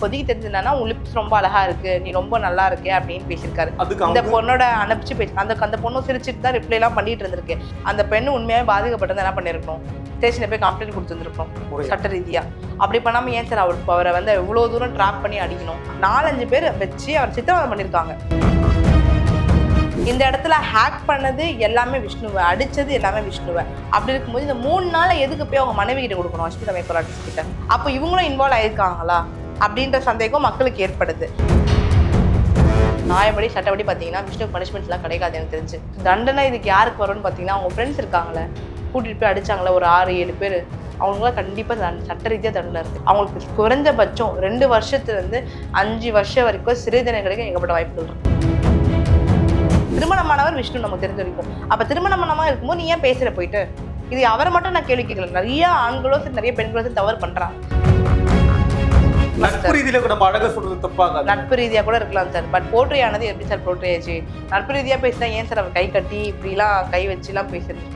இப்போதைக்கு தெரிஞ்சதுன்னா உன் லிப்ஸ் ரொம்ப அழகா இருக்கு, நீ ரொம்ப நல்லா இருக்கு அப்படின்னு பேசியிருக்காரு. இந்த பொண்ணோட அனுப்பிச்சு அந்த பொண்ணும் சிரிச்சுட்டு தான் ரிப்ளை எல்லாம் பண்ணிட்டு இருந்திருக்கு. அந்த பெண்ணு உண்மையாவே பாதிக்கப்பட்டது என்ன பண்ணிருக்கணும், ஸ்டேஷன்ல போய் கம்ப்ளைண்ட் கொடுத்துருந்துருக்கோம் சட்ட ரீதியா. அப்படி பண்ணாம ஏன் சார் அவரை வந்து எவ்வளவு தூரம் ட்ராப் பண்ணி அடிக்கணும்? 4-5 பேர் வச்சு அவர் சித்திரவதை பண்ணிருக்காங்க. இந்த இடத்துல ஹேக் பண்ணது எல்லாமே விஷ்ணுவை, அடிச்சது எல்லாமே விஷ்ணுவை. அப்படி இருக்கும்போது இந்த 3 நாளை எதுக்கு போய் அவங்க மனைவி கிட்ட கொடுக்கணும், அஸ்மிதா மேக்கர் ஆர்டிஸ்ட் கிட்ட? அப்போ இவங்களும் இன்வால்வ் ஆயிருக்காங்களா அப்படின்ற சந்தேகம் மக்களுக்கு ஏற்படுது. நியாயப்படி சட்டப்படி பார்த்தீங்கன்னா விஷ்ணு பனிஷ்மெண்ட்ஸ்லாம் கிடைக்காது எனக்கு தெரிஞ்சு. தண்டனை இதுக்கு யாருக்கு வரும்னு பார்த்தீங்கன்னா அவங்க ஃப்ரெண்ட்ஸ் இருக்காங்களே, கூட்டிகிட்டு போய் அடிச்சாங்களே ஒரு 6-7 பேர், அவங்களாம் கண்டிப்பாக சட்ட ரீதியாக தண்டனை இருக்குது. அவங்களுக்கு குறைஞ்சபட்சம் 2 வருஷத்துலேருந்து 5 வருஷம் வரைக்கும் சிறை தண்டனை கிடைக்க ஏகப்பட்ட வாய்ப்புகள் இருக்கு. திருமணமானவர் விஷ்ணு நமக்கு தெரிஞ்ச வரைக்கும். அப்போ திருமணமானமா இருக்கும்போது நீ ஏன் பேசுகிற போயிட்டு? இது அவரை மட்டும் நான் கேள்வி கேட்கல, நிறைய ஆண்களோ சரி நிறைய பெண்களோ சரி தவறு பண்ணுறாங்க. நட்பு ரீதியில நம்ம அழகா சொல்றது தப்பாக, நட்பு ரீதியா கூட இருக்கலாம் சார். பட் போர்ட்ரே ஆனது எப்படி சார் போர்ட்ரே ஆச்சு? நட்பு ரீதியா பேசினா ஏன் சார் அவர் கை கட்டி இப்படிலாம் கை வச்சுலாம் பேசுறது?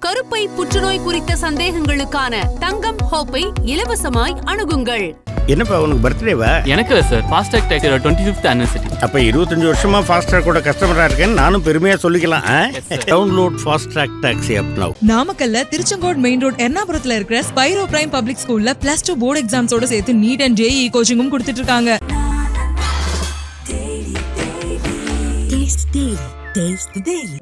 கருப்பை புற்றுநோய் குறித்த சந்தேகங்களுக்கான தங்கம் ஹோப்பை இலவசமாய் அணுகுங்கள். என்னப்பா உனக்கு பர்த்டேவா? எனக்கு இல்லை சார், ஃபாஸ்டாக் டேக்கரோட 25th anniversary. அப்போ 25 வருஷமா ஃபாஸ்டாக் கூட கஸ்டமராக இருக்கேன்னு நானும் பெருமையாக சொல்லிக்கலாம். Download Fastrack taxi app now. நாமக்கல்ல திருச்செங்கோடு மெயின் ரோட் எர்ணாபுரத்துல இருக்கிற ஸ்பைரோ பிரைம் பப்ளிக் ஸ்கூல்ல +2 போர்டு எக்ஸாம்ஸோட சேர்த்து நீட் அண்ட் JEE கோச்சிங்கும் கொடுத்துட்டு இருக்காங்க.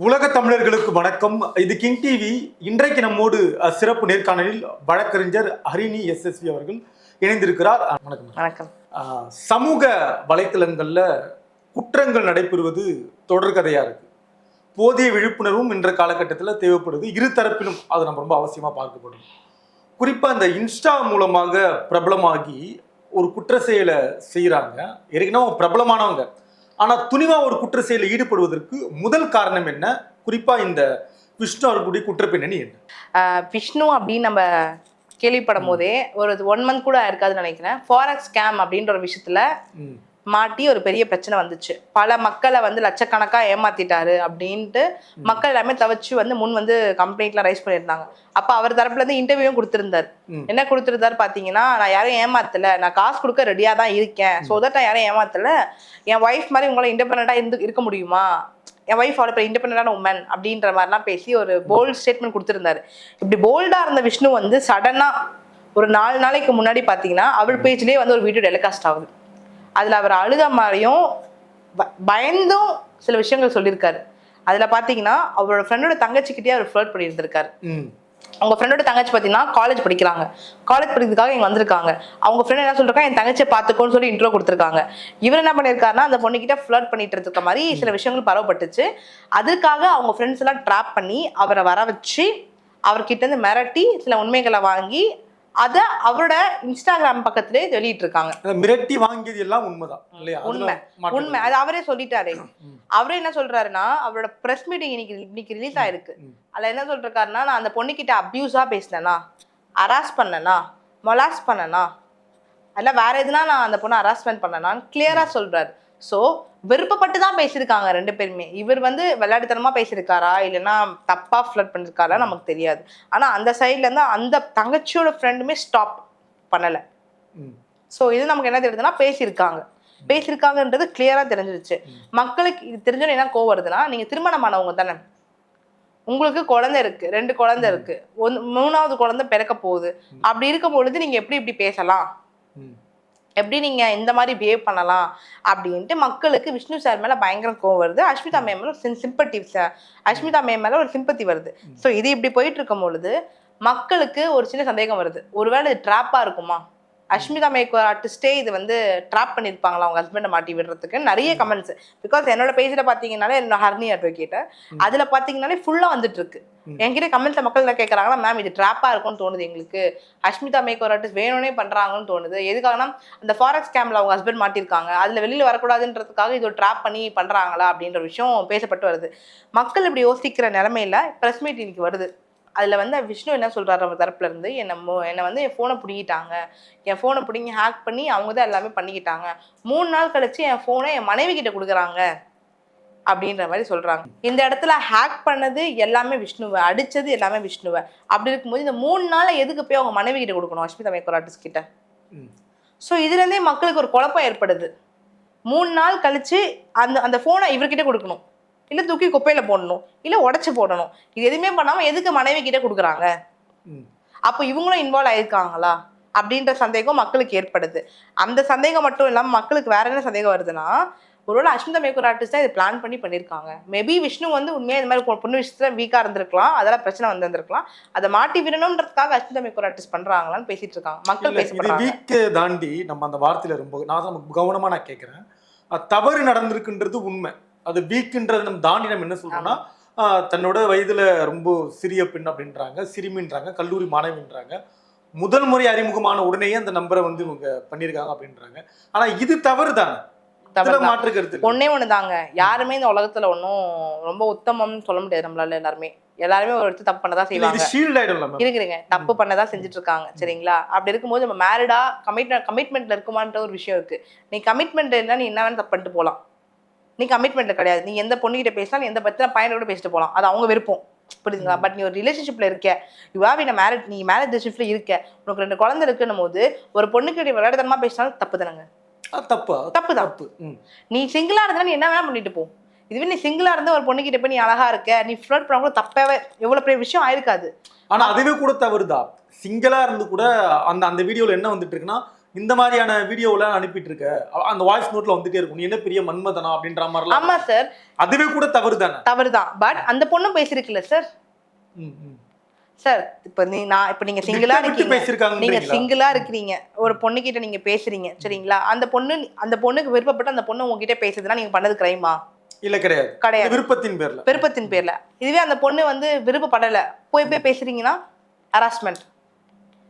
உலக தமிழர்களுக்கு வணக்கம். இது கிங் டிவி. இன்றைக்கு நம்மோடு சிறப்பு நேர்காணலில் வழக்கறிஞர் ஹரிணி SSV அவர்கள் இணைந்திருக்கிறார். வணக்கம். வணக்கம். சமூக வலைத்தளங்கள்ல குற்றங்கள் நடைபெறுவது தொடர்கதையா இருக்கு. போதிய விழிப்புணர்வும் இன்ற காலகட்டத்தில் தேவைப்படுது. இரு தரப்பிலும் அது நம்ம ரொம்ப அவசியமா பார்க்கப்படும். குறிப்பா இந்த இன்ஸ்டா மூலமாக பிரபலமாகி ஒரு குற்ற செயலை செய்யறாங்க. ஏற்கனவே பிரபலமானவங்க, ஆனா துணிவா ஒரு குற்ற செயலில் ஈடுபடுவதற்கு முதல் காரணம் என்ன? குறிப்பா இந்த விஷ்ணு அவர்களுடைய குற்றப்பின்னணி என்ன? விஷ்ணு அப்படின்னு நம்ம கேள்விப்படும் போதே ஒரு 1 month கூட இருக்காதுன்னு நினைக்கிறேன். ஃபாரெக்ஸ் ஸ்கேம் அப்படின்ற ஒரு விஷயத்துல மாட்டி ஒரு பெரிய பிரச்சனை வந்துச்சு. பல மக்களை வந்து லட்சக்கணக்கா ஏமாத்திட்டாரு அப்படின்ட்டு மக்கள் எல்லாமே தவிச்சு வந்து முன் வந்து கம்ப்ளைண்ட்லாம் ரைஸ் பண்ணியிருந்தாங்க. அப்ப அவர் தரப்புல இருந்து இன்டர்வியூவும் கொடுத்திருந்தாரு. என்ன கொடுத்திருந்தாரு பாத்தீங்கன்னா, நான் யாரும் ஏமாத்தல, நான் காசு கொடுக்க ரெடியா தான் இருக்கேன், ஸோ தட் நான் யாரும் ஏமாத்தல, என் ஒய்ஃப் மாதிரி உங்களால இண்டிபெண்டா இருக்க முடியுமா, என் ஒய்ஃப் அவ்வளோ இண்டிபெண்டான உமன் அப்படின்ற மாதிரிலாம் பேசி ஒரு போல்ட் ஸ்டேட்மெண்ட் கொடுத்திருந்தாரு. இப்படி போல்டா இருந்த விஷ்ணு வந்து சடனா ஒரு 4 நாளைக்கு முன்னாடி பாத்தீங்கன்னா அவள் பேஜ்லயே வந்து ஒரு வீடியோ டெலிகாஸ்ட் ஆகுது. அதில் அவர் அழுத மாதிரியும் பயந்தும் சில விஷயங்கள் சொல்லியிருக்காரு. அதில் பார்த்தீங்கன்னா அவரோட ஃப்ரெண்டோட தங்கச்சிக்கிட்டே அவர் ஃப்ளர்ட் பண்ணியிருந்திருக்காரு. அவங்க ஃப்ரெண்டோட தங்கச்சி பார்த்தீங்கன்னா காலேஜ் படிக்கிறாங்க. காலேஜ் படிக்கிறதுக்காக இங்கே வந்திருக்காங்க. அவங்க ஃப்ரெண்ட் என்ன சொல்லிருக்காங்க, என் தங்கச்சியை பார்த்துக்கோன்னு சொல்லி இன்ட்ரோ கொடுத்துருக்காங்க. இவர் என்ன பண்ணியிருக்காருன்னா அந்த பொண்ணுக்கிட்ட ஃப்ளர்ட் பண்ணிட்டு இருக்க மாதிரி சில விஷயங்கள் பரவப்பட்டுச்சு. அதுக்காக அவங்க ஃப்ரெண்ட்ஸ் எல்லாம் ட்ராப் பண்ணி அவரை வர வச்சு அவர்கிட்ட இருந்து மிரட்டி சில உண்மைகளை வாங்கி அத அவரோட இன்ஸ்டாகிராம் பக்கத்திலே வெளியிட்டு இருக்காங்க. மிரட்டி வாங்கியது எல்லாம் உண்மைதான் இல்லையா? உண்மை. அது அவரே சொல்லிட்டாரு. அவரே என்ன சொல்றாருன்னா, அவரோட பிரஸ் மீட்டிங் இன்னைக்கு ரிலீஸ் ஆயிருக்கு. அதுல என்ன சொல்றாருன்னா, நான் அந்த பொண்ணுகிட்ட அபியூஸா பேசினேனா, ஹராஸ் பண்ணனா, மொலாஸ் பண்ணனா, அல்ல வேற எதுனா நான் அந்த பொண்ணை ஹராஸ்மெண்ட் பண்ணனான்னு கிளியரா சொல்றாரு. ஸோ விருப்பப்பட்டு தான் பேசியிருக்காங்க 2 பேருமே. இவர் வந்து விளையாட்டுத்தனமா பேசியிருக்காரா இல்லைன்னா தப்பா ஃப்ளர்ட் பண்ணிருக்காரா நமக்கு தெரியாது. ஆனா அந்த சைட்ல இருந்து அந்த தங்கச்சியோட ஃப்ரெண்டுமே ஸ்டாப் பண்ணல. ஸோ இது நமக்கு என்ன தெரியுதுன்னா பேசியிருக்காங்கன்றது கிளியரா தெரிஞ்சிருச்சு. மக்களுக்கு இது தெரிஞ்சோன்னு என்ன கோவம் வருதுன்னா, நீங்க திருமணமானவங்க தானே, உங்களுக்கு குழந்தை இருக்கு, 2 குழந்தை இருக்கு, 3வது குழந்தை பிறக்க போகுது. அப்படி இருக்கும் பொழுது நீங்க எப்படி இப்படி பேசலாம், எப்படி நீங்க இந்த மாதிரி பிஹேவ் பண்ணலாம் அப்படின்ட்டு மக்களுக்கு விஷ்ணு சார் மேல பயங்கர கோவம் வருது. அஸ்மிதா மேம் மேல ஒரு சிம்பத்தி வருது. ஸோ இது இப்படி போயிட்டு இருக்கும் பொழுது மக்களுக்கு ஒரு சின்ன சந்தேகம் வருது, ஒருவேளை இது ட்ராப்பா இருக்குமா, அஸ்மிதா மேக்கர் ஆர்டிஸ்டே இது வந்து ட்ராப் பண்ணியிருப்பாங்களா அவங்க ஹஸ்பண்டை மாட்டி விடுறதுக்கு நிறைய கமெண்ட்ஸ். பிகாஸ் என்னோட பேஜில் பார்த்தீங்கன்னாலே என்னோட ஹர்னி அட்வொகேட் அதில் பார்த்தீங்கன்னாலே ஃபுல்லாக வந்துட்டு இருக்கு. என்கிட்ட கமெண்ட்ஸில் மக்கள் என்ன கேட்குறாங்கன்னா, மேம் இது ட்ராப்பாக இருக்கும்னு தோணுது எங்களுக்கு, அஸ்மிதா மேக்கர் ஆர்டிஸ்ட் வேணும்னே பண்ணுறாங்கன்னு தோணுது. எதுக்காகனா அந்த ஃபாரெக்ஸ் ஸ்கேமில் அவங்க ஹஸ்பண்ட் மாட்டியிருக்காங்க, அதில் வெளியில் வரக்கூடாதுன்றதுக்காக இது ஒரு ட்ராப் பண்ணி பண்ணுறாங்களா அப்படின்ற விஷயம் பேசப்பட்டு வருது. மக்கள் இப்படி யோசிக்கிற நிலமையில ப்ரெஸ் மீட் இன்னைக்கு வருது. அதில் வந்து விஷ்ணு என்ன சொல்கிறாரு, நம்ம தரப்புல இருந்து என்னை வந்து என் ஃபோனை பிடிக்கிட்டாங்க, என் ஃபோனை பிடிங்கி ஹேக் பண்ணி அவங்க தான் எல்லாமே பண்ணிக்கிட்டாங்க, 3 நாள் கழிச்சு என் ஃபோனை என் மனைவி கிட்ட கொடுக்குறாங்க, அப்படின்ற மாதிரி சொல்றாங்க. இந்த இடத்துல ஹேக் பண்ணது எல்லாமே விஷ்ணுவை, அடிச்சது எல்லாமே விஷ்ணுவை. அப்படி இருக்கும்போது இந்த 3 நாளை எதுக்கு போய் அவங்க மனைவி கிட்ட கொடுக்கணும், அஷ்மிதா மேக்கர் ஆர்டிஸ்ட் கிட்ட? ஸோ இதுல இருந்தே மக்களுக்கு ஒரு குழப்பம் ஏற்படுது. 3 நாள் கழிச்சு அந்த போனை இவர்கிட்ட கொடுக்கணும், இல்ல தூக்கி குப்பையில போடணும், இல்ல உடைச்சு போடணும். இது எதுவுமே பண்ணாம எதுக்கு மனைவி கிட்ட கொடுக்குறாங்க? அப்போ இவங்களும் இன்வால்வ் ஆயிருக்காங்களா அப்படின்ற சந்தேகம் மக்களுக்கு ஏற்படுது. அந்த சந்தேகம் மட்டும் இல்லாம மக்களுக்கு வேற என்ன சந்தேகம் வருதுன்னா, ஒருவேளை அஷ்மிதா மேக்கர் ஆர்டிஸ்ட் தான் இதை பிளான் பண்ணி பண்ணியிருக்காங்க. மேபி விஷ்ணு வந்து உண்மையாக இந்த மாதிரி பொண்ணு விஷயத்துல வீக்கா இருந்திருக்கலாம், அதெல்லாம் பிரச்சனை வந்திருக்கலாம். அதை மாட்டி விடணும்ன்றதுக்காக அஷ்மிதா மேக்கர் ஆர்டிஸ்ட் பண்றாங்களான்னு பேசிட்டு இருக்காங்க மக்கள். பேசப்படுறாங்க. வீக்கை தாண்டி நம்ம அந்த வார்த்தையில ரொம்ப நான் கவனமா நான் கேட்கிறேன். தவறு நடந்திருக்குன்றது உண்மை. அது வீக்குன்றது நம்ம தாண்டி நம்ம என்ன சொல்றோம்னா, தன்னோட வயதுல ரொம்ப சிறிய பெண் அப்படின்றாங்க, சிறுமின்றாங்க, கல்லூரி மாணவின்றாங்க, முதல் முறை அறிமுகமான உடனேயே அந்த நம்பரை வந்து இவங்க பண்ணியிருக்காங்க அப்படின்றாங்க. ஆனா இது தவறு தானே? ஒன்னே ஒண்ணுதாங்க, யாருமே இந்த உலகத்துல ஒன்னும் ரொம்ப உத்தமம்னு சொல்ல முடியாது நம்மளால. எல்லாருமே ஒரு இடத்து தப்பு பண்ணதான் செய்வாங்க, இருக்குறீங்க தப்பு பண்ணதான் செஞ்சுட்டு இருக்காங்க, சரிங்களா? அப்படி இருக்கும்போது நம்ம மேரிடா கமிட்மெண்ட்ல இருக்குமான்ற ஒரு விஷயம் இருக்கு. நீ கமிட்மெண்ட் இருந்தா நீ என்ன வேணும் தப்பு பண்ணிட்டு போகலாம். நீ கமிட்மெண்ட்ல கிடையாது, நீ எந்த பொண்ணுகிட்ட பேசினாலும் எந்த பத்தின பையனை கூட பேசிட்டு போகலாம், அது அவங்க விருப்பம், புரியுதுங்களா? பட் நீ ஒரு ரிலேஷன்ஷிப்ல இருக்க, நீ மேரேஜ் ரிலேஷன்ஷிப்ல இருக்க, உனக்கு 2 குழந்தை இருக்குன்னும் போது ஒரு பொண்ணுக்கிட்ட விளையாடுதனமா பேசினாலும் தப்பு தானங்க. தப்பு. நீ சிங்கிளா இருந்தா நீ என்ன வேணா பண்ணிட்டு போ. இதுவே நீ சிங்கிளா இருந்தா ஒரு பொண்ணுகிட்ட போய் நீ அழகா இருக்க, நீ ஃப்ளர்ட் பண்ண கூட தப்பவே எவ்வளவு பெரிய விஷயம் ஆயிருக்காது. ஆனா அதுவே கூட தவறுதான். சிங்கிளா இருந்து கூட அந்த வீடியோல என்ன வந்துட்டு இருக்குன்னா, இந்த மாதிரியான வீடியோல அனுப்பிட்டு இருக்க, அந்த வாய்ஸ் நோட்ல வந்துட்டே இருக்கும், நீ என்ன பெரிய மன்மதனா அப்படின்ற மாதிரி. ஆமா சார், அதுவே கூட தவறுதான். பட் அந்த பொண்ணும் பேசிருக்குல்ல சார். சார் இப்ப நீங்க சிங்கிளா இருக்கிறீங்க, ஒரு பொண்ணு கிட்ட நீங்க பேசுறீங்க, சரிங்களா? அந்த பொண்ணுக்கு விருப்பப்பட்டு அந்த பொண்ணு உங்ககிட்ட பேசுதுன்னா நீங்க பண்ணது கிரைமா? இல்ல, கிடையாது. விருப்பத்தின் பேர்ல. இதுவே அந்த பொண்ணு வந்து விருப்பப்படல போய் பேசுறீங்கன்னா ஹராஸ்மெண்ட்.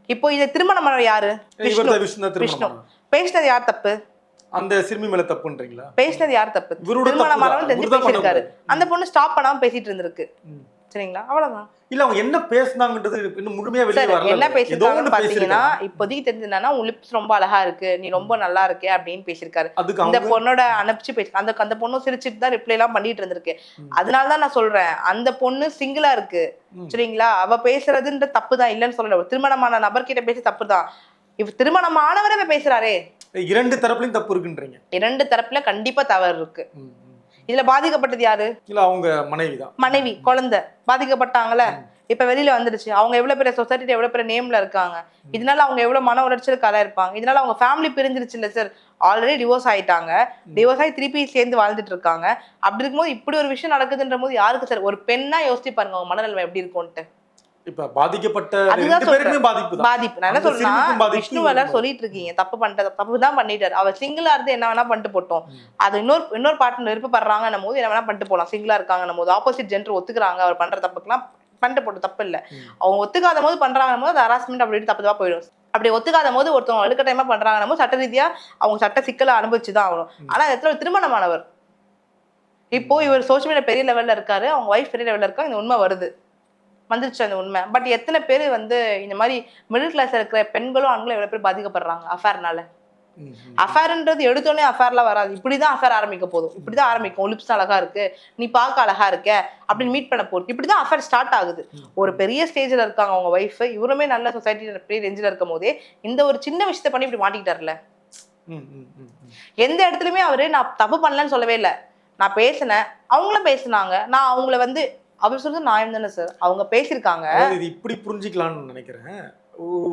இப்போ இதை திருமணம் பண்ண யாரு? விஷ்ணு. பேசினது யார் தப்பு? அந்த சிறுமி மேல தப்புன்றீங்களா? பேசினது யார் தப்பு? திருமணம் தெரிஞ்சு பேசியிருக்காரு, அந்த பொண்ணு ஸ்டாப் பண்ணாம பேசிட்டு இருந்திருக்கு, சரிங்களா? அவ்வளவுதான். இல்ல அவங்க என்ன பேசுனாங்கன்றது இன்னும் முழுமையா வெளியே வரல. என்ன பேசிருக்காங்க பாத்தீங்கன்னா, இப்போதைக்கு தெரிஞ்சதுன்னா உன் லிப்ஸ் ரொம்ப அழகா இருக்கு, நீ ரொம்ப நல்லா இருக்கே அப்படின்னு பேசியிருக்காரு. இந்த பொண்ணோட அனுப்பிச்சு பேசி அந்த பொண்ணு சிரிச்சிட்டு தான் ரிப்ளை எல்லாம் பண்ணிட்டு இருந்திருக்கு. அதனாலதான் நான் சொல்றேன், அந்த பொண்ணு சிங்கிளா இருக்கு, சரிங்களா? அவ பேசுறதுன்ற தப்பு தான், இல்லைன்னு சொல்லல. திருமணமான நபர்கிட்ட பேசி தப்பு தான். இப்ப திருமணமானவரே பேசுறாரே, 2 தரப்புலயும் தப்பு இருக்குன்றீங்க? 2 தரப்புல கண்டிப்பா தவறு இருக்கு. இதுல பாதிக்கப்பட்டது யாரு? இல்ல அவங்க மனைவி, குழந்தை பாதிக்கப்பட்டாங்கல்ல. இப்ப வெளியில வந்துருச்சு, அவங்க எவ்வளவு பெரிய சொசைட்டில எவ்வளவு பெரிய நேம்ல இருக்காங்க. இதனால அவங்க எவ்வளவு மன உளைச்சலுக்கு ஆளாயிருப்பாங்க. இதனால அவங்க ஃபேமிலி பிரிஞ்சிருச்சு இல்ல சார். ஆல்ரெடி டிவோர்ஸ் ஆயிட்டாங்க, டிவோர்ஸ் ஆகி திருப்பி சேர்ந்து வாழ்ந்துட்டு இருக்காங்க. அப்படி இருக்கும்போது இப்படி ஒரு விஷயம் நடக்குதுன்ற போது யாருக்கு சார்? ஒரு பெண்ணா யோசிச்சு பாருங்க அவங்க மனநிலைமை எப்படி இருக்கும்ட்டு. இப்ப பாதிக்கப்பட்ட 2 பேருக்குமே பாதிப்பு. நான் என்ன சொல்றேன்னா, விஷ்ணுவெல்ல சொல்லிட்டு இருக்கீங்க தப்பு தான் பண்ணிட்டாரு. அவர் சிங்கிளா இருந்து என்ன வேணா பண்ணிட்டு போட்டோம். அது இன்னொரு பார்ட்னர் விருப்பப்படுறாங்கன்னும் போது என்ன வேணா பண்ணிட்டு போலாம். சிங்கிளா இருக்காங்கன்னும் போது ஆப்போசிட் ஜெண்டர் ஒத்துக்குறாங்க, அவர் பண்ற தப்புக்கெல்லாம் பண்ணிட்டு போட்டு தப்பு இல்ல. அவங்க ஒத்துக்காத போது பண்றாங்கன்னும் போது அது ஹராஸ்மெண்ட் அப்படின்னு தப்புதான் போயிடும். அப்படி ஒத்துக்காத போது ஒருத்தவங்க அழுக்க டைமா பண்றாங்கன்னும் போது சட்ட ரீதியா அவங்க சட்ட சிக்கலை அனுபவிச்சுதான் ஆகணும். ஆனா இடத்துல திருமணமானவர் இப்போ இவர் சோசியல் மீடியா பெரிய லெவல்ல இருக்காரு, அவங்க ஒய்ஃப் பெரிய லெவல்ல இருக்காங்க, இந்த உண்மை வந்துருச்சு அந்த உண்மை. பட் எத்தனை பேர் வந்து இந்த மாதிரி மிடில் கிளாஸ் இருக்கிற பெண்களும் ஆண்களும் எவ்வளவு பேர் பாதிக்கப்படுறாங்க அஃபேர்னால. அஃபேர்ன்றது எடுத்தோடனே அஃபேர்லாம் வராது, இப்படிதான் அஃபேர் ஆரம்பிக்க போதும், இப்படிதான் ஆரம்பிக்கும். லிப்ஸ் அழகா இருக்கு, நீ பார்க்க அழகா இருக்க அப்படின்னு மீட் பண்ண போகுது, இப்படிதான் அஃபேர் ஸ்டார்ட் ஆகுது. ஒரு பெரிய ஸ்டேஜ்ல இருக்காங்க அவங்க ஒய்ஃப், இவருமே நல்ல சொசைட்டில பெரிய ரேஞ்சில் இருக்கும் போதே இந்த ஒரு சின்ன விஷயத்த பண்ணி இப்படி மாட்டிக்கிட்டார்ல. எந்த இடத்துலயுமே அவரு நான் தப்பு பண்ணலன்னு சொல்லவே இல்லை, நான் பேசினேன், அவங்களும் பேசினாங்க, நான் அவங்கள வந்து அவர் சொல்றது நியாயம் தானே சார். அவங்க பேசியிருக்காங்க, இது இப்படி புரிஞ்சுக்கலாம்னு நினைக்கிறேன்.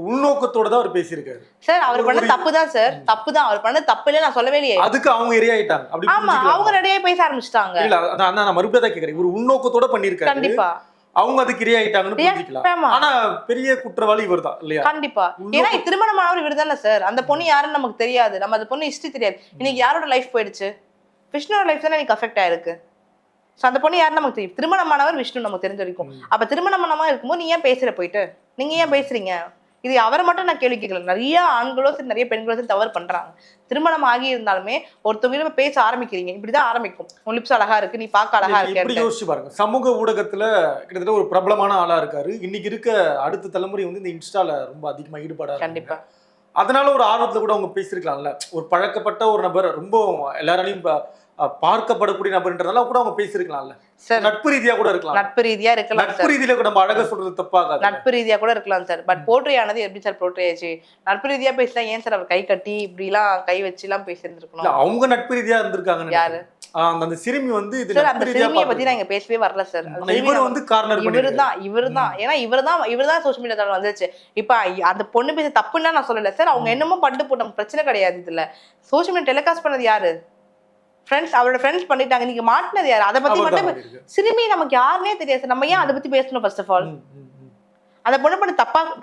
உள்நோக்கத்தோட தான் அவர் பேசியிருக்காரு சார். அவர் பண்ண தப்பு தான் சார், தப்பு தான். அவர் பண்ண தப்பு இல்லை நான் சொல்லவே இல்லையே. அதுக்கு அவங்க ரெடியாயிட்டாங்க. அப்படி ஆமா, அவங்க ரெடியாகி பேச ஆரம்பிச்சிட்டாங்க. இல்ல நான் மறுபடியும் தான் கேக்குறேன், ஒரு உள்நோக்கத்தோட பண்ணிருக்காரு. கண்டிப்பா அவங்க அதுக்கு ரெடியாயிட்டாங்கன்னு புரிஞ்சுக்கலாம். ஆனா பெரிய குற்றவாளி இவர்தான் இல்லையா? கண்டிப்பா. ஏன்னா திருமணமானவர் இவர் தானே சார். அந்த பொண்ணு யாருன்னு நமக்கு தெரியாது, நம்ம அந்த பொண்ணு ஹிஸ்டரி தெரியாது. இன்னைக்கு யாரோட லைஃப் போயிடுச்சு? விஷ்ணுவோட லைஃப் தானே எனக்கு அஃபெக்ட் ஆயிருக்கு. அந்த பொண்ணு யாரு நமக்கு தெரியும், திருமணமானவர் விஷ்ணு நமக்கு தெரிஞ்ச வரைக்கும். அப்ப திருமணமானவா இருக்கும்போது நீ ஏன் பேசுற போயிட்டு, நீங்க ஏன் பேசுறீங்க? இது அவரை மட்டும் நான் கேள்வி கேட்கல, நிறைய ஆண்களோ சரி நிறைய பெண்களோ சரி தவறு பண்றாங்க. திருமணம் ஆகி இருந்தாலுமே ஒருத்தவங்க பேச ஆரம்பிக்கிறீங்க, இப்படிதான் ஆரம்பிக்கும். உன் லிப்ஸ் அழகா இருக்கு, நீ பார்க்க அழகா இருக்கு. யோசிச்சு பாருங்க, சமூக ஊடகத்துல கிட்டத்தட்ட ஒரு பிரபலமான ஆளா இருக்காரு. இன்னைக்கு இருக்க அடுத்த தலைமுறை வந்து இந்த இன்ஸ்டால ரொம்ப அதிகமா ஈடுபாடா. கண்டிப்பா. அதனால ஒரு ஆர்வத்துல கூட அவங்க பேசிருக்கலாம்ல. ஒரு பழக்கப்பட்ட ஒரு நபர் ரொம்ப எல்லாராலையும் பார்க்கப்படக்கூடிய நபர்ன்றதெல்லாம் கூட அவங்க பேசியிருக்கலாம்ல. சார் நட்பு ரீதியா கூட இருக்கலாம். நட்பு ரீதியா இருக்கலாம் நட்பு சார். ரீதியில கூட நம்ம அழகா சொல்றது தப்பாகாது. நட்பு ரீதியா கூட இருக்கலாம் சார். பட் போர்ட்ரே ஆனது எப்படி சார் போர்ட்ரே ஆச்சு? நட்பு ரீதியா பேசினா ஏன் சார் அவர் கை கட்டி இப்படி எல்லாம் கை வச்சு எல்லாம் பேசியிருந்திருக்கணும்? அவங்க நட்பு ரீதியா இருந்திருக்காங்க. யாரு? அந்த சிறுமி வந்து இது சார் அந்த நட்பு ரீதியா சிறுமியை பத்தி நான் இங்க பேசவே வரல சார். இவர் வந்து கார்னர் இவருதான் ஏன்னா இவர்தான் சோஷியல் மீடியா வந்துச்சு. இப்ப அந்த பொண்ணு பேச தப்புன்னா நான் சொல்லல சார். அவங்க என்னமோ பட்டு போட்டோம், பிரச்சனை கிடையாது. இதுல சோஷியல் மீடியா டெலிகாஸ்ட் பண்ணது யாரு? ஃப்ரெண்ட்ஸ், அவரோட ஃப்ரெண்ட்ஸ் பண்ணிட்டாங்க. நீங்க மாட்டினது யாரு? அதை பத்தி மட்டும் சிறுமி நமக்கு யாருன்னே தெரியாது சார். நம்ம ஏன் அதை பத்தி பேசணும்? ஃபர்ஸ்ட் ஆஃப் ஆல் அந்த பொண்ணு பண்ணி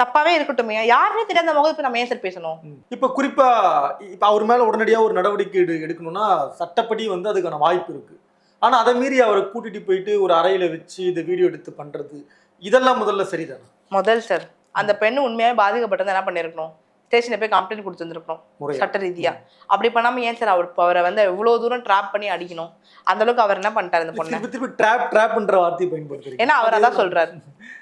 தப்பாவே இருக்கட்டும், யாருமே தெரியாத முகத்தை நம்ம ஏன் சார் பேசணும்? இப்ப குறிப்பா இப்ப அவர் மேல உடனடியா ஒரு நடவடிக்கை எடுக்கணும்னா சட்டப்படி வந்து அதுக்கான வாய்ப்பு இருக்கு. ஆனா அதை மீறி அவரை கூட்டிட்டு போயிட்டு ஒரு அறையில வச்சு இந்த வீடியோ எடுத்து பண்றது இதெல்லாம் முதல்ல சரிதானே? முதல் சார் அந்த பெண்ணு உண்மையாவே பாதிக்கப்பட்டது என்ன பண்ணிருக்கணும்? ஸ்டேஷன்ல போய் கம்ப்ளைண்ட் கொடுத்துருக்கணும் சட்ட ரீதியா. அப்படி பண்ணாம ஏன் சார் அவரை வந்து எவ்வளவு தூரம் ட்ராப் பண்ணி அடிக்கணும்? அந்த அளவுக்கு அவர் என்ன பண்ணிட்டாரு இந்த பொண்ணு? திருப்பி ட்ராப்ன்ற வார்த்தையை பயன்படுத்துறீங்க. ஏன்னா அவர் அதான் சொல்றாரு,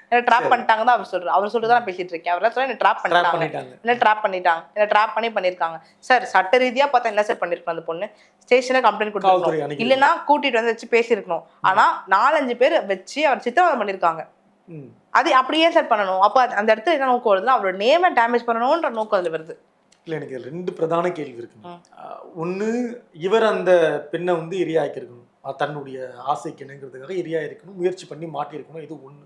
என்ன ட்ராப் பண்ணிட்டாங்க தான் அவர் சொல்றாரு. அவர் சொல்லிட்டு நான் பேசிட்டு இருக்கேன். அவர் சொல்ல என்ன ட்ராப் பண்ணிட்டாங்க, என்ன ட்ராப் பண்ணிட்டாங்க, என்ன ட்ராப் பண்ணிருக்காங்க. சார் சட்ட ரீதியா பார்த்தா என்ன சார் பண்ணிருக்கணும்? அந்த பொண்ணு ஸ்டேஷன்ல கம்ப்ளைண்ட் கொடுத்துருக்கணும், இல்லைன்னா கூட்டிட்டு வந்து வச்சு பேசியிருக்கணும். ஆனா 4-5 பேர் வச்சு அவர் சித்திரவதை பண்ணிருக்காங்க. அது அப்படியே சார் பண்ணணும். அப்ப அந்த இடத்துல என்ன நோக்கம் வருதுன்னா அவரோட நேமை டேமேஜ் பண்ணணும்ன்ற நோக்கம் அதுல வருது. இல்ல எனக்கு 2 பிரதான கேள்வி இருக்கு. ஒண்ணு, இவர் அந்த பெண்ணை வந்து இரையாக்கிருக்கணும், தன்னுடைய ஆசைக்கு என்னங்கிறதுக்காக இரையாயிருக்கணும், முயற்சி பண்ணி மாட்டிருக்கணும். இது ஒண்ணு.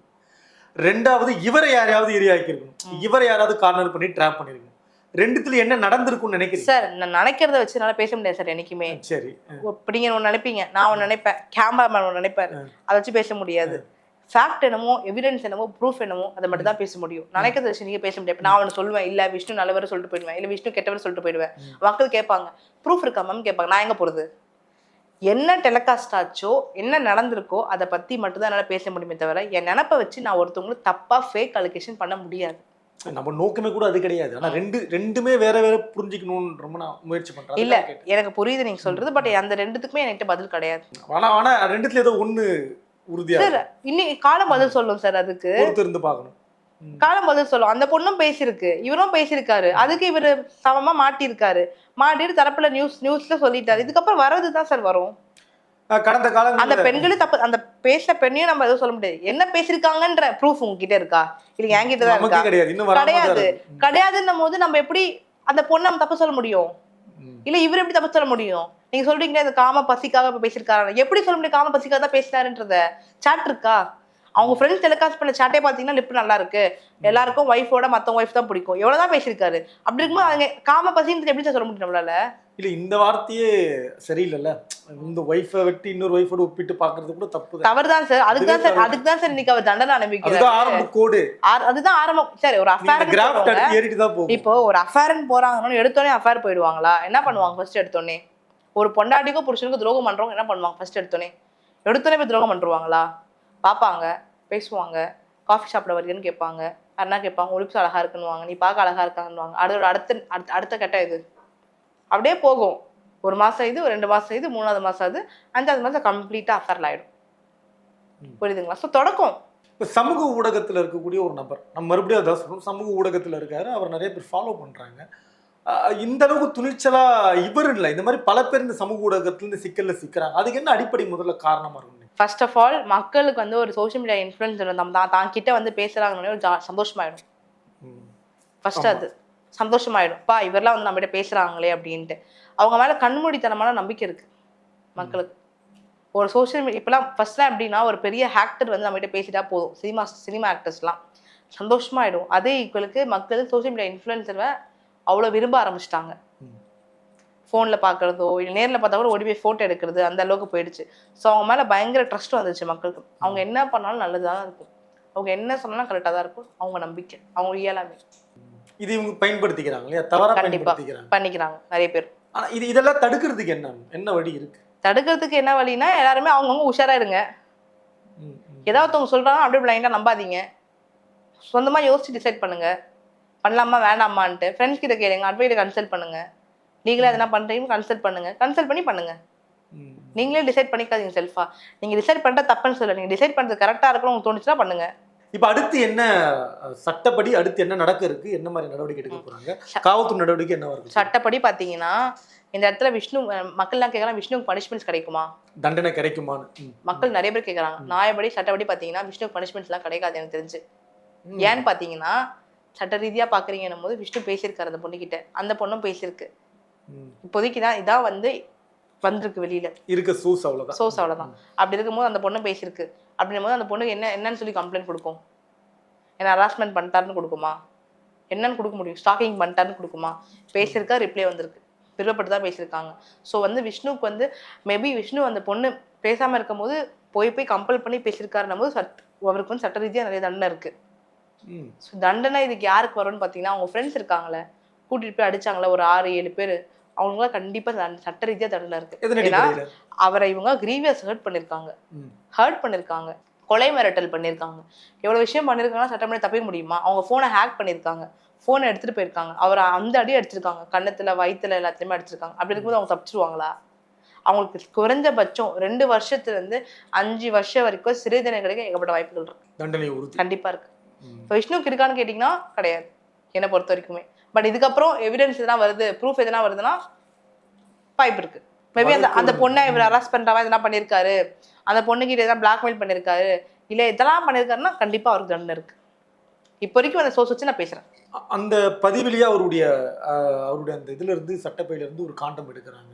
2வது, இவரை யாரையாவது இரையாக்கிருக்கணும், இவரை யாராவது கார்னர் பண்ணி ட்ராப் பண்ணிருக்கணும். 2த்துல என்ன நடந்திருக்கும்னு நினைக்கிறீங்க? சார் நான் நினைக்கிறத வச்சு என்னால பேச முடியாது சார் என்னைக்குமே. சரி, அப்படிங்க ஒன்று நினைப்பீங்க, நான் ஒன்று நினைப்பேன், கேமராமேன் ஒன்று நினைப்பாரு, அதை வச்சு பேச முடியாது. ஃபேக்ட் என்னமோ, எவிடன்ஸ் என்னமோ, ப்ரூஃப் என்னமோ, அதை மட்டும் தான் பேச முடியும். நினைக்கிறத வச்சு நீங்க பேச முடியாது. நான் ஒன்று சொல்லுவேன், இல்ல விஷ்ணு நல்லவர் சொல்லிட்டு போயிடுவேன், இல்ல விஷ்ணு கெட்டவர் சொல்லிட்டு போயிடுவேன். மக்கள் கேட்பாங்க ப்ரூஃப் இருக்கா மேம் கேட்பாங்க. நான் எங்க போறது? என்ன டெலிகாஸ்ட் ஆச்சோ, என்ன நடந்திருக்கோ அதை பத்தி மட்டும் தான் என்னால் பேச முடியுமே தவிர என் நினப்பை வச்சு நான் ஒருத்தவங்களுக்கு தப்பா ஃபேக் அலிகேஷன் பண்ண முடியாது. நம்ம நோக்கமே கூட அது கிடையாது. ஆனா ரெண்டுமே வேற வேற புரிஞ்சுக்கணும்னு ரொம்ப நான் முயற்சி பண்றேன். இல்ல எனக்கு புரியுது நீங்க சொல்றது, பட் அந்த 2த்துக்குமே என்கிட்ட பதில் கிடையாது. ஆனா 2த்துல ஏதோ ஒண்ணு உறுதியா சார் இன்னைக்கு காலம் பதில் சொல்லும் சார். அதுக்கு இருந்து பார்க்கணும், காலம் பதில் சொல்லும். அந்த பொண்ணும் பேசியிருக்கு, இவரும் பேசியிருக்காரு, அதுக்கு இவரு சமமா மாட்டியிருக்காரு, மாட்டிட்டு தரப்புல நியூஸ்ல சொல்லிட்டாரு. இதுக்கப்புறம் வர்றதுதான் சார் வரும். கடந்த காலம் அந்த பெண்களும் தப்பு, அந்த பேசின பெண்ணையும் நம்ம எதுவும் சொல்ல முடியாது. என்ன பேசிருக்காங்கன்ற ப்ரூஃப் உங்ககிட்ட இருக்கா? இல்ல என்கிட்ட தான் இருக்கா? கிடையாது. கிடையாதுன்னும் போது நம்ம எப்படி அந்த பொண்ணை நம்ம தப்பு சொல்ல முடியும்? இல்ல இவர் எப்படி தப்பு சொல்ல முடியும்? நீங்க சொல்றீங்களே இந்த காம பசிக்காக பேசியிருக்காரு, எப்படி சொல்ல முடியும் காம பசிக்காக தான் பேசினாருன்றத? சாட் இருக்கா? அவங்க ஃப்ரெண்ட்ஸ் டெலிகாஸ்ட் பண்ண சாட்டே பாத்தீங்கன்னா லிப் நல்லா இருக்கு, எல்லாருக்கும் ஒய்ஃபோட மத்தவங்க ஒய்ஃப் தான் பிடிக்கும், எவ்வளவுதான் பேசியிருக்காரு. அப்படி இருக்கும்போது அவங்க காம பசின்றது எப்படி சொல்ல முடியும் நம்மளால? இல்ல இந்த வார்த்தையே சரியில்லைல்ல. இந்த ஒய்ஃபை விட்டு இன்னொரு ஒய்ஃபோட ஒப்பிட்டு பாக்குறது கூட தப்பு, தவறுதான் சார். அதுக்குதான் சார் இன்னைக்கு அவர் தண்டனை அனுபவிக்கிறாரு. ஆரம்ப கோடு அதுதான் ஆரம்பம். சரி, ஒரு அஃபேர் இப்போ ஒரு அஃபேர்னு போறாங்கன்னா எடுத்தோடனே அஃபேர் போயிடுவாங்களா? என்ன பண்ணுவாங்க? ஃபர்ஸ்ட் எடுத்தோடனே ஒரு பொண்டாட்டிக்கோ புருஷனுக்கோ துரோகம் பண்றவங்க என்ன பண்ணுவாங்க? ஃபர்ஸ்ட் எடுத்தோடனே போய் துரோகம் பண்றாங்களா? பார்ப்பாங்க, பேசுவாங்க, காஃபி ஷாப்ல வருதுன்னு கேட்பாங்க, யாருன்னா கேட்பாங்க ஒலிப்ஸ் அழகா இருக்குன்னு, நீ பார்க்க அழகா இருக்காங்கன்னு. அடுத்த கட்டம் இது அப்படியே போகும். 1 மாசம் இது, 2 மாசம் இது, 3வது மாசம் அது, 5வது மாசம் கம்ப்ளீட்டா அஃபேர்ல ஆயிடும். புரியுதுங்களா? ஸோ தொடக்கம் இப்போ சமூக ஊடகத்துல இருக்கக்கூடிய ஒரு நபர், நம்ம மறுபடியும் அதான் சொல்றோம், சமூக ஊடகத்துல இருக்காரு, அவர் நிறைய பேர் ஃபாலோ பண்றாங்க. இந்த அளவுக்கு துணிச்சலா இவர் இல்லை, இந்த மாதிரி பல பேர் இந்த சமூக ஊடகத்துல இருந்து சிக்கல்ல சிக்கிறாங்க. அதுக்கு என்ன அடிப்படை முதல்ல காரணமா இருக்கும்? ஃபர்ஸ்ட் ஆஃப் ஆல் மக்களுக்கு வந்து ஒரு சோஷியல் மீடியா இன்ஃப்ளூயன்சர் தான் கிட்ட வந்து பேசுறாங்கன்னு ஒரு சந்தோஷமாயிடும். ஃபர்ஸ்ட் அது சந்தோஷமாயிடும், பா இவரெல்லாம் வந்து நம்ம கிட்ட பேசுறாங்களே அப்படின்ட்டு. அவங்க மேல கண்மூடித்தனமான நம்பிக்கை இருக்கு மக்களுக்கு. ஒரு சோஷியல் மீடியா இப்பெல்லாம் ஃபர்ஸ்ட்லாம் எப்படின்னா ஒரு பெரிய ஆக்டர் வந்து நம்ம கிட்ட பேசிட்டா போதும், சினிமா ஆக்டர்ஸ்லாம் சந்தோஷமாயிடும். அதே ஈக்குவலுக்கு மக்கள் சோஷியல் மீடியா இன்ஃப்ளூயன்சரை அவ்வளோ விரும்ப ஆரம்பிச்சிட்டாங்க. ஃபோனில் பார்க்குறதோ இல்லை நேரில் பார்த்தா கூட ஓடி போய் ஃபோட்டோ எடுக்கிறது, அந்த அளவுக்கு போயிடுச்சு. ஸோ அவங்க மேலே பயங்கர ட்ரஸ்ட் வந்துச்சு மக்களுக்கு. அவங்க என்ன பண்ணாலும் நல்லதாக தான் இருக்கும், அவங்க என்ன சொன்னாலும் கரெக்டாக தான் இருக்கும், அவங்க நம்பிக்கை, அவங்க இயலாமை. இது இவங்க பயன்படுத்திக்கிறாங்க இல்லையா? தவறா பண்ணிக்கிறாங்க நிறைய பேர். ஆனால் இதெல்லாம் தடுக்கிறதுக்கு என்ன வழி இருக்கு? தடுக்கிறதுக்கு என்ன வழின்னா எல்லாருமே அவங்கவுங்க உஷாரா இருங்க. ஏதாவது ஒருத்தவங்க சொல்றாங்க அப்படியே பிளைண்டா நம்பாதீங்க. சொந்தமாக யோசிச்சு டிசைட் பண்ணுங்க, பண்ணலாமா வேண்டாமான்ட்டு. ஃப்ரெண்ட்ஸ் கிட்ட கேளுங்க, அட்வைஸை கன்சல்ட் பண்ணுங்க. நீங்களே எதனா பண்றீங்க கன்சல்ட் பண்ணி பண்ணுங்க. நீங்களே டிசைட் பண்ணிக்காதீங்க செல்ஃபா. நீங்க டிசைட் பண்ற தப்புன்னு சொல்ல, நீங்க டிசைட் பண்றது கரெக்டா இருக்கணும் உங்களுக்கு தோணுச்சுன்னா பண்ணுங்க. இப்ப அடுத்து என்ன சட்டப்படி அடுத்து என்ன நடக்க இருக்கு, என்ன மாதிரி நடவடிக்கை எடுக்க போறாங்க, காவல்துறை நடவடிக்கை என்னவா இருக்கு? சட்டப்படி பாத்தீங்கன்னா இந்த இடத்துல விஷ்ணு மக்கள்லாம் கேட்கறாங்க, விஷ்ணுக்கு பனிஷ்மெண்ட்ஸ் கிடைக்குமா, தண்டனை கிடைக்குமான்னு மக்கள் நிறைய பேர் கேட்கறாங்க. நியாயப்படி சட்டப்படி பாத்தீங்கன்னா விஷ்ணுக்கு பனிஷ்மெண்ட்ஸ் எல்லாம் கிடைக்காது எனக்கு தெரிஞ்சு. ஏன்னு பாத்தீங்கன்னா சட்ட ரீதியா பாக்குறீங்கன்னும் போது விஷ்ணு பேசியிருக்காரு அந்த பொண்ணுகிட்ட, அந்த பொண்ணும் பேசியிருக்கு. இப்போதைக்கு தான் இதான் வந்திருக்கு வெளியில இருக்க சோர்ஸ் அவ்வளவுதான். அப்படி இருக்கும்போது அந்த பொண்ணு பேசியிருக்கு. அப்படின்னும் போது அந்த பொண்ணுக்கு என்னன்னு சொல்லி கம்ப்ளைண்ட் கொடுக்கும்? என்ன ஹராஸ்மெண்ட் பண்ணிட்டாருன்னு கொடுக்குமா? என்னன்னு கொடுக்க முடியும்? ஸ்டாக்கிங் பண்ணிட்டாருன்னு கொடுக்குமா? பேசியிருக்கா, ரிப்ளை வந்திருக்கு, விருப்பப்பட்டு தான் பேசியிருக்காங்க. ஸோ விஷ்ணுக்கு மேபி விஷ்ணு அந்த பொண்ணு பேசாம இருக்கும் போது போய் கம்பல் பண்ணி பேசியிருக்காருன்னும் போது அவருக்கு சட்ட ரீதியா நிறைய தண்டனை இருக்கு. ஸோ தண்டனை இதுக்கு யாருக்கு வரும்னு பார்த்தீங்கன்னா அவங்க ஃப்ரெண்ட்ஸ் இருக்காங்களே, கூட்டிட்டு போய் அடிச்சாங்களே ஒரு 6-7 பேர், அவங்களாம் கண்டிப்பா சட்ட ரீதியா தண்டனை இருக்கு. ஏன்னா அவரை இவங்க கிரீவியஸ் ஹர்ட் பண்ணிருக்காங்க, கொலை மிரட்டல் பண்ணியிருக்காங்க, எவ்வளவு விஷயம் பண்ணிருக்காங்கன்னா சட்டம் பண்ணி தப்பிக்க முடியுமா? அவங்க போனை ஹேக் பண்ணியிருக்காங்க, போனை எடுத்துட்டு போயிருக்காங்க, அவரை அந்த அடி அடிச்சிருக்காங்க, கண்ணத்துல வயிற்றுல எல்லாத்தையுமே அடிச்சிருக்காங்க. அப்படி இருக்கும்போது அவங்க தப்பிச்சிருவாங்களா? அவங்களுக்கு குறைஞ்சபட்சம் 2 வருஷத்துல இருந்து 5 வருஷம் வரைக்கும் சிறை தண்டனை கிடைக்க ஏகப்பட்ட வாய்ப்புகள் இருக்கு, தண்டனை கண்டிப்பா இருக்கு. விஷ்ணுக்கு இருக்கான்னு கேட்டீங்கன்னா கிடையாது என்னை பொறுத்த வரைக்குமே. பட் இதுக்கப்புறம் எவிடன்ஸ் எதனா வருது, ப்ரூஃப் எதனா வருதுன்னா வாய்ப்பு இருக்கு. மேபி அந்த பொண்ணை இவர் அரெஸ்ட் பண்றவா எதனா பண்ணியிருக்காரு, அந்த பொண்ணுகிட்ட எதனா பிளாக்மெயில் பண்ணியிருக்காரு, இல்லை இதெல்லாம் பண்ணியிருக்காருன்னா கண்டிப்பா அவருக்கு தண்டனை இருக்கு. இப்போ வரைக்கும் அந்த சோர்ஸ் வச்சு நான் பேசுறேன். அந்த பதிவிலேயே அவருடைய அந்த இதுல இருந்து சட்டப்பையில இருந்து ஒரு காண்டம் எடுக்கிறாங்க.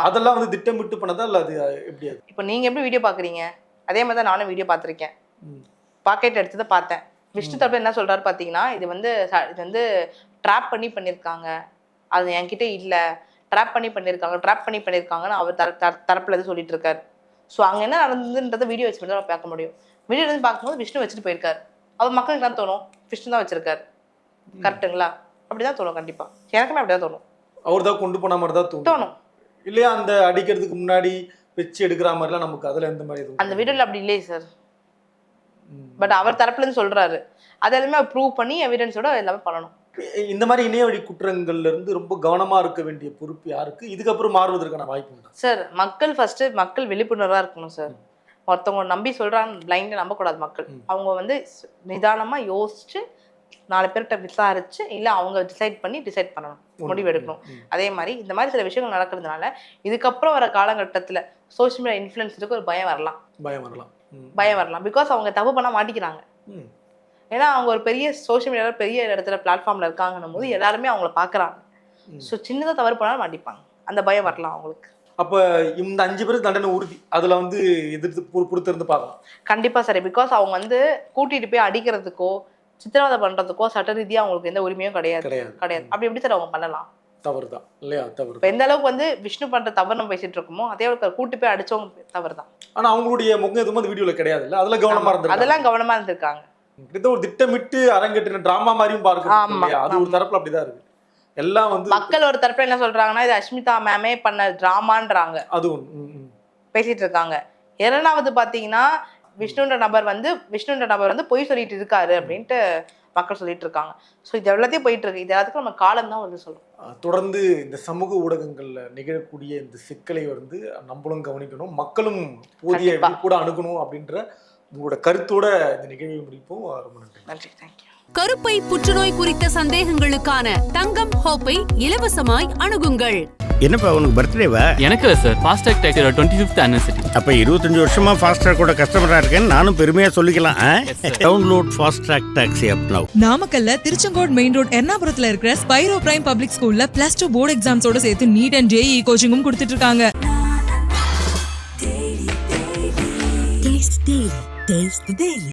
அதெல்லாம் திட்டமிட்டு பண்ணதா இல்ல அது எப்படி? இப்போ நீங்க எப்படி வீடியோ பாக்குறீங்க அதே மாதிரி தான் நானும் வீடியோ பார்த்துருக்கேன், பாக்கெட் எடுத்ததை பார்த்தேன். விஷ்ணு தரப்பு என்ன சொல்றாரு பாத்தீங்கன்னா, இது ட்ராப் பண்ணி பண்ணியிருக்காங்க, அது என்கிட்ட இல்லை, ட்ராப் பண்ணி பண்ணியிருக்காங்கன்னு அவர் தரப்புல இருந்து சொல்லிட்டு இருக்காரு. ஸோ அங்க என்ன நடந்ததுன்றத வீடியோ வச்சு தான் பார்க்க முடியும். வீடியோ இருந்து பார்க்கும்போது விஷ்ணு வச்சுட்டு போயிருக்காரு. அவர் மக்களுக்கு தான் தோணும் விஷ்ணு தான் வச்சிருக்காரு, கரெக்டுங்களா? அப்படிதான் தோணும், கண்டிப்பா எனக்குமே அப்படிதான் தோணும். அவர் தான் கொண்டு போன மாதிரி தான் தோணும் இல்லையா? அந்த அடிக்கிறதுக்கு முன்னாடி வச்சு எடுக்கிற மாதிரிலாம் நமக்கு அதுல எந்த மாதிரி அந்த வீடியோல அப்படி இல்லையே சார். பட் அவர் தரப்புல இருந்து சொல்றாரு, அதெல்லாமே ப்ரூவ் பண்ணி எவிடன்ஸோட எல்லாமே பண்ணணும். இந்த மாதிரி இணைய வழி குற்றங்கள்ல இருந்து ரொம்ப கவனமா இருக்க வேண்டிய பொறுப்பு யாருக்கு? இதுக்கப்புறம் மாறுவதற்கான வாய்ப்பு உண்டா சார்? மக்கள் விழிப்புணர்வா இருக்கணும் சார். ஒருத்தவங்க நம்பி சொல்றாங்க பிளைண்டா நம்பக்கூடாது. மக்கள் அவங்க நிதானமா யோசிச்சு 4 பேர்கிட்ட விசாரிச்சு இல்ல அவங்க டிசைட் பண்ணணும், முடிவு எடுக்கணும். அதே மாதிரி இந்த மாதிரி சில விஷயங்கள் நடக்கிறதுனால இதுக்கப்புறம் வர காலகட்டத்துல சோசியல் மீடியா இன்ஃப்ளூயன்ஸருக்கு ஒரு பயம் வரலாம். பிகாஸ் அவங்க தப்பு பண்ண மாட்டிக்கிறாங்க. ஏன்னா அவங்க ஒரு பெரிய சோசியல் மீடியாவில் பெரிய இடத்துல பிளாட்ஃபார்ம்ல இருக்காங்கன்னும் போது எல்லாருமே அவங்கள பாக்குறாங்க. ஸோ சின்னதாக தவறு பண்ணாலும் மாட்டிப்பாங்க, அந்த பயம் வரலாம் அவங்களுக்கு. அப்ப இந்த 5 பேருக்கு தண்டனை உறுதி, அதுல எதிர்த்து பொறுத்திருந்து பார்க்கலாம் கண்டிப்பா சரி. பிகாஸ் அவங்க கூட்டிட்டு போய் அடிக்கிறதுக்கோ சித்திரவதை பண்றதுக்கோ சட்ட ரீதியா அவங்களுக்கு எந்த உரிமையும் கிடையாது. அப்படி எப்படி சார் அவங்க பண்ணலாம்? தவறுதான் இல்லையா? தவறு. இப்போ எந்த அளவுக்கு விஷ்ணு பண்ற தவறு நம்ம பேசிட்டு இருக்கோமோ அதே அளவுக்கு கூட்டி போய் அடிச்சவங்க தவறு தான். ஆனா அவங்களுடைய முகம் எதுவும் வீடியோல கிடையாது இல்ல, அதெல்லாம் கவனமா இருந்திருக்காங்க. ஒரு திட்டமிட்டு அரங்கேற்றின டிராமா மாதிரியும் பார்க்கணும். அது ஒரு தரப்புல அப்படிதான் இருக்கு. எல்லாம் மக்கள் ஒரு தரப்புல என்ன சொல்றாங்கன்னா இது அஷ்மிதா மேமே பண்ண டிராமான்றாங்க, அது பேசிட்டு இருக்காங்க. இரண்டாவது பாத்தீங்கன்னா விஷ்ணுன்ற நபர் பொய் சொல்லிட்டு இருக்காரு அப்படின்ட்டு மக்கள் சொல்லிட்டு இருக்காங்க. ஸோ இது எல்லாத்தையும் போயிட்டு இருக்கு. இது எல்லாத்துக்கும் நம்ம காலம் தான் சொல்லும். தொடர்ந்து இந்த சமூக ஊடகங்கள்ல நிகழக்கூடிய இந்த சிக்கலை நம்மளும் கவனிக்கணும், மக்களும் போதிய கூட அணுகணும் அப்படின்ற உங்களோட கருத்தோட இந்த நிகழ்வை முடிப்போம். ரொம்ப நன்றி. தேங்க்யூ. கருப்பை புற்றுநோய் குறித்த சந்தேகங்களுக்கான தங்கம் ஹோப்பை இலவசமாய் அணுகுங்கள். என்னப்பா உனக்கு பர்த்டேவா? எனக்கு சார் ஃபாஸ்டாக் டேக்ஸோட 25th anniversary. அப்ப 25 வருஷமா ஃபாஸ்டாக் கூட கஸ்டமரா இருக்கேன்னு நானும் பெருமையா சொல்லிக்கலாம். டவுன்லோட் ஃபாஸ்டாக் டாக்ஸி ஆப் நவ. நாமக்கல்ல திருச்செங்கோடு மெயின் ரோட் எர்ணாபுரத்துல இருக்கிற ஸ்பைரோ பிரைம் பப்ளிக் ஸ்கூல்ல +2 போர்டு எக்ஸாம்ஸோட சேர்த்து நீட் அண்ட் JEE கோச்சிங்கும் கொடுத்துட்டு இருக்காங்க. Taste the daily.